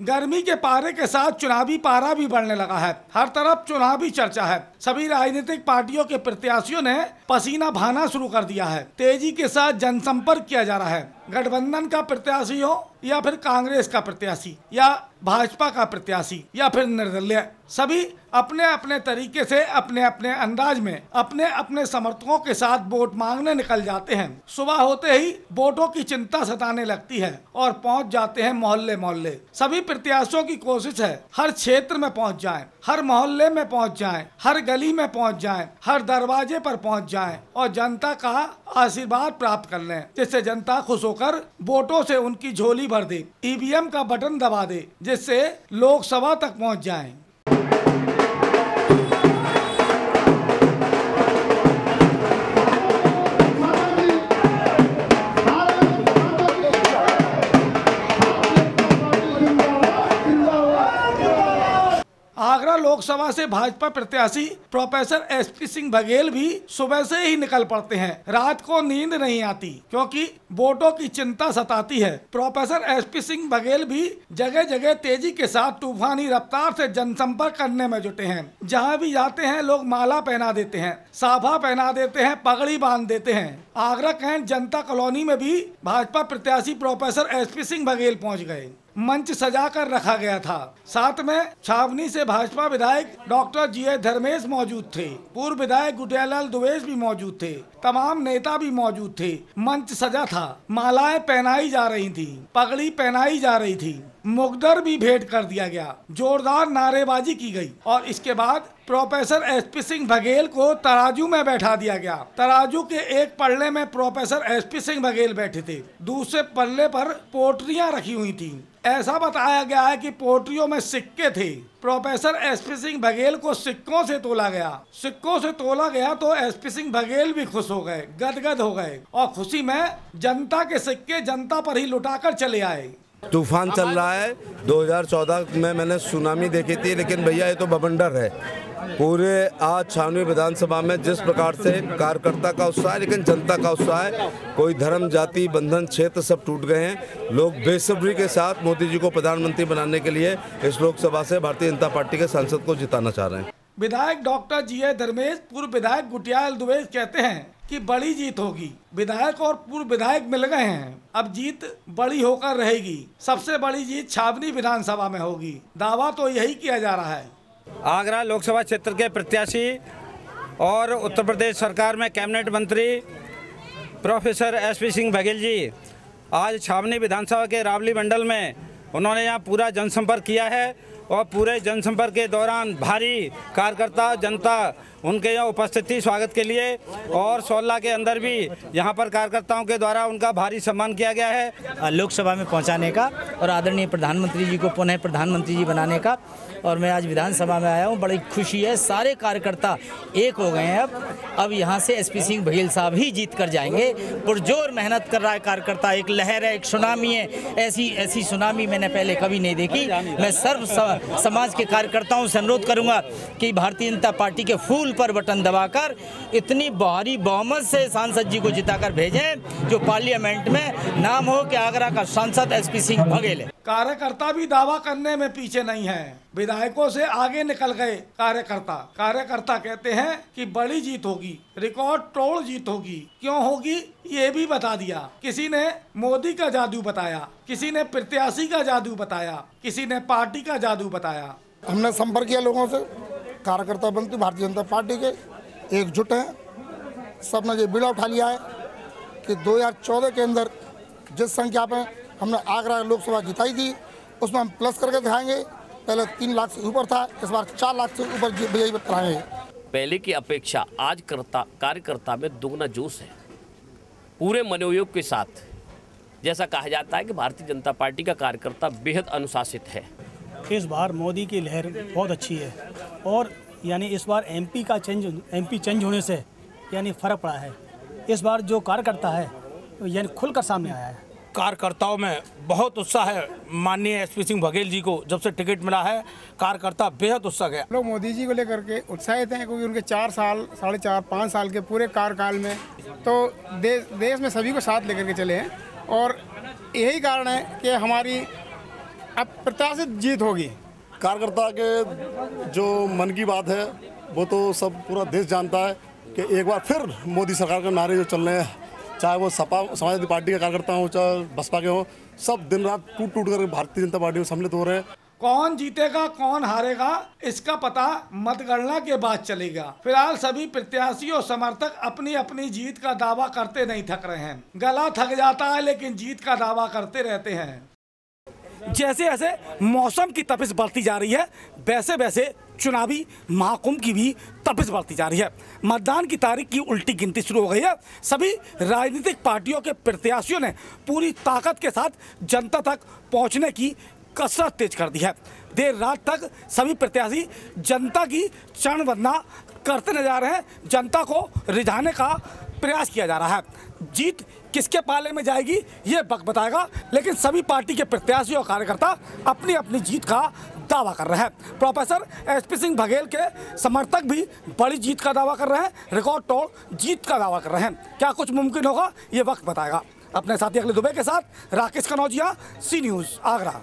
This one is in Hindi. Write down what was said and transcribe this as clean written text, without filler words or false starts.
गर्मी के पारे के साथ चुनावी पारा भी बढ़ने लगा है। हर तरफ चुनावी चर्चा है। सभी राजनीतिक पार्टियों के प्रत्याशियों ने पसीना बहाना शुरू कर दिया है। तेजी के साथ जनसंपर्क किया जा रहा है। गठबंधन का प्रत्याशी हो या फिर कांग्रेस का प्रत्याशी या भाजपा का प्रत्याशी या फिर निर्दलीय, सभी अपने अपने तरीके से अपने अपने अंदाज में अपने अपने समर्थकों के साथ वोट मांगने निकल जाते हैं। सुबह होते ही वोटों की चिंता सताने लगती है और पहुंच जाते हैं मोहल्ले मोहल्ले। सभी प्रत्याशियों की कोशिश है हर क्षेत्र में पहुंच जाएं, हर मोहल्ले में पहुंच जाएं, हर गली में पहुंच जाएं, हर दरवाजे पर पहुंच जाएं और जनता का आशीर्वाद प्राप्त कर लें, जिससे जनता खुश होकर वोटों से उनकी झोली भर दे, ईवीएम का बटन दबा दे, जिससे लोकसभा तक पहुंच जाएं। आगरा लोकसभा से भाजपा प्रत्याशी प्रोफेसर एसपी सिंह बघेल भी सुबह से ही निकल पड़ते हैं। रात को नींद नहीं आती क्योंकि वोटों की चिंता सताती है। प्रोफेसर एसपी सिंह बघेल भी जगह जगह तेजी के साथ तूफानी रफ्तार से जनसंपर्क करने में जुटे हैं। जहां भी जाते हैं लोग माला पहना देते हैं, साफा पहना देते हैं, पगड़ी बांध देते हैं। आगरा कैंट जनता कॉलोनी में भी भाजपा प्रत्याशी प्रोफेसर एसपी सिंह बघेल पहुँच गए। मंच सजा कर रखा गया था। साथ में छावनी से भाजपा विधायक डॉक्टर जीए धर्मेश मौजूद थे। पूर्व विधायक गुटियालाल दुवेश भी मौजूद थे। तमाम नेता भी मौजूद थे। मंच सजा था, मालाएं पहनाई जा रही थी, पगड़ी पहनाई जा रही थी, मुखदर भी भेंट कर दिया गया, जोरदार नारेबाजी की गई और इसके बाद प्रोफेसर एसपी सिंह बघेल को तराजू में बैठा दिया गया। तराजू के एक पल्ले में प्रोफेसर एसपी सिंह बघेल बैठे थे, दूसरे पल्ले पर पोटलियां रखी हुई थी। ऐसा बताया गया है कि पोटलियों में सिक्के थे। प्रोफेसर एसपी सिंह बघेल को सिक्कों से तोला गया। सिक्कों से तोला गया तो एसपी सिंह बघेल भी खुश हो गए, गदगद हो गए और खुशी में जनता के सिक्के जनता पर ही लुटाकर चले आए। तूफान चल रहा है। 2014 में मैंने सुनामी देखी थी, लेकिन भैया ये तो बवंडर है। पूरे आज छावनी विधानसभा में जिस प्रकार से कार्यकर्ता का उत्साह है, लेकिन जनता का उत्साह है। कोई धर्म जाति बंधन क्षेत्र सब टूट गए हैं। लोग बेसब्री के साथ मोदी जी को प्रधानमंत्री बनाने के लिए इस लोकसभा से भारतीय जनता पार्टी के सांसद को जिताना चाह रहे हैं। विधायक डॉक्टर जीए धर्मेश, पूर्व विधायक गुटियालाल दुवेश कहते हैं कि बड़ी जीत होगी। विधायक और पूर्व विधायक मिल गए हैं, अब जीत बड़ी होकर रहेगी। सबसे बड़ी जीत छावनी विधानसभा में होगी। दावा तो यही किया जा रहा है। आगरा लोकसभा क्षेत्र के प्रत्याशी और उत्तर प्रदेश सरकार में कैबिनेट मंत्री प्रोफेसर एसपी सिंह बघेल जी आज छावनी विधानसभा के रावली मंडल में उन्होंने यहाँ पूरा जनसंपर्क किया है और पूरे जनसंपर्क के दौरान भारी कार्यकर्ता जनता उनके यहाँ उपस्थिति स्वागत के लिए और 16 के अंदर भी यहाँ पर कार्यकर्ताओं के द्वारा उनका भारी सम्मान किया गया है। लोकसभा में पहुँचाने का और आदरणीय प्रधानमंत्री जी को पुनः प्रधानमंत्री जी बनाने का। और मैं आज विधानसभा में आया हूँ, बड़ी खुशी है। सारे कार्यकर्ता एक हो गए हैं। अब यहाँ से एसपी सिंह बघेल साहब ही जीत कर जाएंगे। पुरजोर मेहनत कर रहा है कार्यकर्ता। एक लहर है, एक सुनामी है। ऐसी सुनामी मैंने पहले कभी नहीं देखी। मैं सर्व समाज के कार्यकर्ताओं से अनुरोध करूँगा कि भारतीय जनता पार्टी के फूल पर बटन दबाकर इतनी भारी बहुमत से सांसद जी को जिताकर भेजें जो पार्लियामेंट में नाम हो कि आगरा का सांसद एसपी सिंह बघेल है। कार्यकर्ता भी दावा करने में पीछे नहीं है। विधायकों से आगे निकल गए कार्यकर्ता कहते हैं कि बड़ी जीत होगी, रिकॉर्ड तोड़ जीत होगी। क्यों होगी ये भी बता दिया। किसी ने मोदी का जादू बताया, किसी ने प्रत्याशी का जादू बताया, किसी ने पार्टी का जादू बताया। हमने संपर्क किया लोगों से। कार्यकर्ता बनती भारतीय जनता पार्टी के एकजुट हैं। सबने ये बीड़ा उठा लिया है कि 2014 के अंदर जिस संख्या पे हमने आगरा लोकसभा जिताई थी उसमें हम प्लस करके दिखाएंगे। पहले 3 लाख से ऊपर था, इस बार 4 लाख से ऊपर विजयी कराएंगे। पहले की अपेक्षा आज कार्यकर्ता में दुगना जोश है, पूरे मनोयोग के साथ। जैसा कहा जाता है कि भारतीय जनता पार्टी का कार्यकर्ता बेहद अनुशासित है। इस बार मोदी की लहर बहुत अच्छी है और यानी इस बार एमपी चेंज होने से यानी फ़र्क पड़ा है। इस बार जो कार्यकर्ता है यानी खुलकर सामने आया है। कार्यकर्ताओं में बहुत उत्साह है। माननीय एसपी सिंह बघेल जी को जब से टिकट मिला है कार्यकर्ता बेहद उत्साह है। लोग मोदी जी को लेकर के उत्साहित हैं क्योंकि उनके 4 साल, 4.5, 5 साल के पूरे कार्यकाल में तो देश में सभी को साथ लेकर के चले हैं और यही कारण है कि हमारी अब प्रत्याशित जीत होगी। कार्यकर्ता के जो मन की बात है वो तो सब पूरा देश जानता है कि एक बार फिर मोदी सरकार के नारे जो चल रहे हैं, चाहे वो सपा समाजवादी पार्टी के कार्यकर्ता हों चाहे बसपा के हों, सब दिन रात टूट टूट कर भारतीय जनता पार्टी में सम्मिलित हो रहे हैं। कौन जीतेगा कौन हारेगा इसका पता मतगणना के बाद चलेगा। फिलहाल सभी प्रत्याशी और समर्थक अपनी अपनी जीत का दावा करते नहीं थक रहे हैं। गला थक जाता है लेकिन जीत का दावा करते रहते हैं। जैसे जैसे मौसम की तपिश बढ़ती जा रही है वैसे वैसे चुनावी महाकुंभ की भी तपिश बढ़ती जा रही है। मतदान की तारीख की उल्टी गिनती शुरू हो गई है। सभी राजनीतिक पार्टियों के प्रत्याशियों ने पूरी ताकत के साथ जनता तक पहुंचने की कसरत तेज कर दी है। देर रात तक सभी प्रत्याशी जनता की चरण वंदना करते नजर आ रहे हैं। जनता को रिझाने का प्रयास किया जा रहा है। जीत किसके पाले में जाएगी ये वक्त बताएगा, लेकिन सभी पार्टी के प्रत्याशी और कार्यकर्ता अपनी अपनी जीत का दावा कर रहे हैं। प्रोफेसर एसपी सिंह बघेल के समर्थक भी बड़ी जीत का दावा कर रहे हैं, रिकॉर्ड तोड़ जीत का दावा कर रहे हैं। क्या कुछ मुमकिन होगा ये वक्त बताएगा। अपने साथी अगले दुबे के साथ राकेश कनौजिया, सी न्यूज़ आगरा।